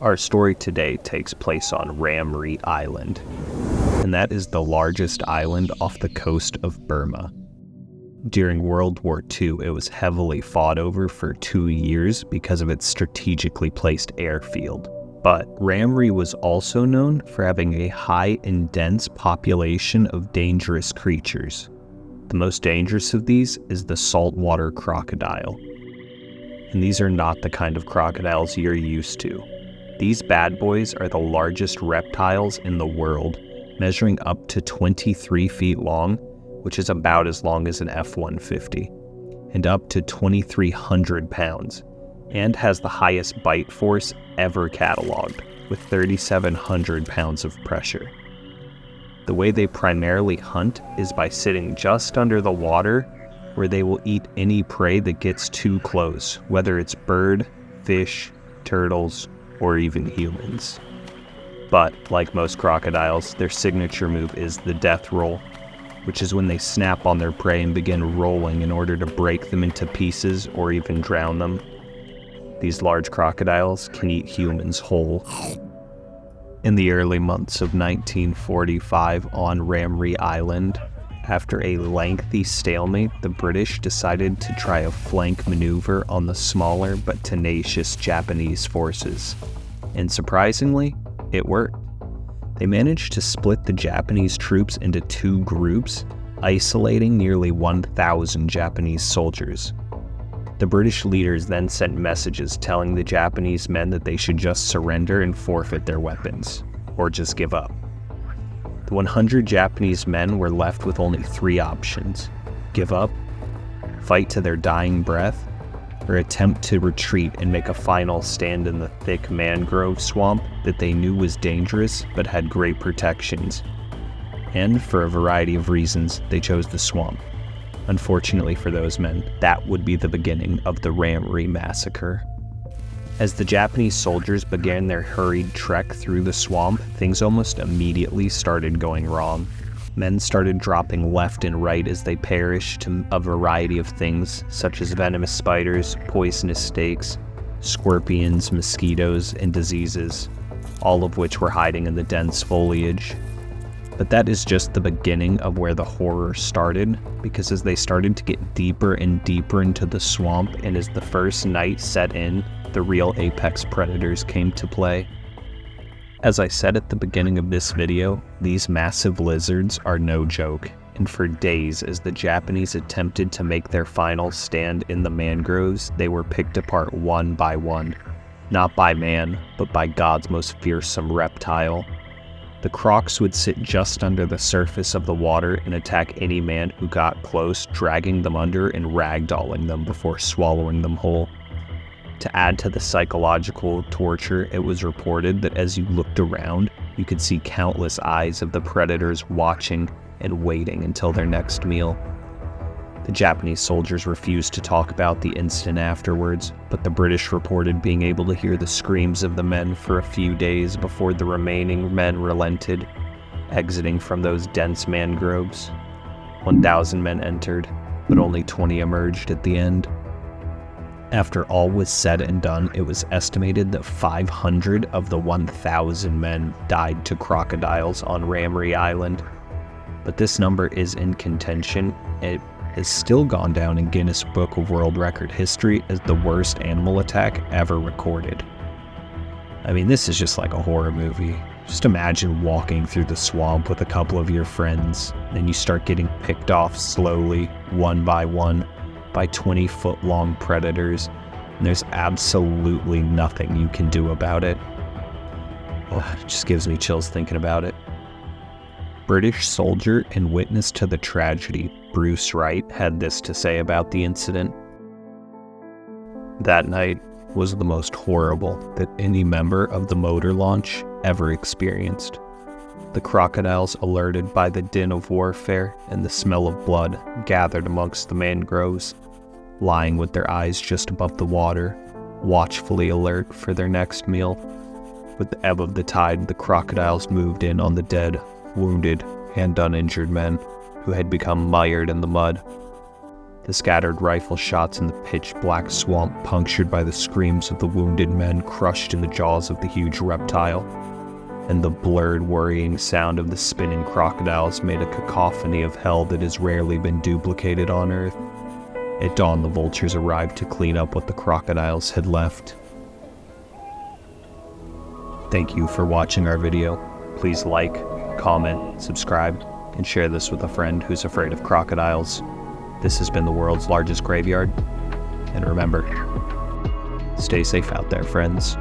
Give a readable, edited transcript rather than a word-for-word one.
Our story today takes place on Ramree Island, and that is the largest island off the coast of Burma. During World War II, it was heavily fought over for 2 years because of its strategically placed airfield. But Ramree was also known for having a high and dense population of dangerous creatures. The most dangerous of these is the saltwater crocodile. And these are not the kind of crocodiles you're used to. These bad boys are the largest reptiles in the world, measuring up to 23 feet long, which is about as long as an F-150, and up to 2,300 pounds, and has the highest bite force ever cataloged, with 3,700 pounds of pressure. The way they primarily hunt is by sitting just under the water, where they will eat any prey that gets too close, whether it's bird, fish, turtles, or even humans. But, like most crocodiles, their signature move is the death roll, which is when they snap on their prey and begin rolling in order to break them into pieces or even drown them. These large crocodiles can eat humans whole. In the early months of 1945 on Ramree Island, after a lengthy stalemate, the British decided to try a flank maneuver on the smaller but tenacious Japanese forces. And surprisingly, it worked. They managed to split the Japanese troops into 2 groups, isolating nearly 1,000 Japanese soldiers. The British leaders then sent messages telling the Japanese men that they should just surrender and forfeit their weapons, or just give up. The 100 Japanese men were left with only 3 options: give up, fight to their dying breath, or attempt to retreat and make a final stand in the thick mangrove swamp that they knew was dangerous but had great protections. And for a variety of reasons, they chose the swamp. Unfortunately for those men, that would be the beginning of the Ramree massacre. As the Japanese soldiers began their hurried trek through the swamp, things almost immediately started going wrong. Men started dropping left and right as they perished to a variety of things, such as venomous spiders, poisonous snakes, scorpions, mosquitoes, and diseases, all of which were hiding in the dense foliage. But that is just the beginning of where the horror started, because as they started to get deeper and deeper into the swamp, and as the first night set in, the real apex predators came to play. As I said at the beginning of this video, these massive lizards are no joke, and for days as the Japanese attempted to make their final stand in the mangroves, they were picked apart one by one, not by man, but by God's most fearsome reptile. The crocs would sit just under the surface of the water and attack any man who got close, dragging them under and ragdolling them before swallowing them whole. To add to the psychological torture, it was reported that as you looked around, you could see countless eyes of the predators watching and waiting until their next meal. The Japanese soldiers refused to talk about the incident afterwards, but the British reported being able to hear the screams of the men for a few days before the remaining men relented, exiting from those dense mangroves. 1,000 men entered, but only 20 emerged at the end. After all was said and done, it was estimated that 500 of the 1,000 men died to crocodiles on Ramree Island. But this number is in contention. It has still gone down in Guinness Book of World Record history as the worst animal attack ever recorded. I mean, this is just like a horror movie. Just imagine walking through the swamp with a couple of your friends, and you start getting picked off slowly, one by one, by 20-foot-long predators, and there's absolutely nothing you can do about it. Oh, it just gives me chills thinking about it. British soldier and witness to the tragedy, Bruce Wright, had this to say about the incident. That night was the most horrible that any member of the motor launch ever experienced. The crocodiles, alerted by the din of warfare and the smell of blood, gathered amongst the mangroves, lying with their eyes just above the water, watchfully alert for their next meal. With the ebb of the tide, the crocodiles moved in on the dead, wounded, and uninjured men who had become mired in the mud. The scattered rifle shots in the pitch-black swamp punctured by the screams of the wounded men crushed in the jaws of the huge reptile, and the blurred, worrying sound of the spinning crocodiles made a cacophony of hell that has rarely been duplicated on Earth. At dawn, the vultures arrived to clean up what the crocodiles had left. Thank you for watching our video. Please like, comment, subscribe, and share this with a friend who's afraid of crocodiles. This has been the world's largest graveyard, and remember, stay safe out there, friends.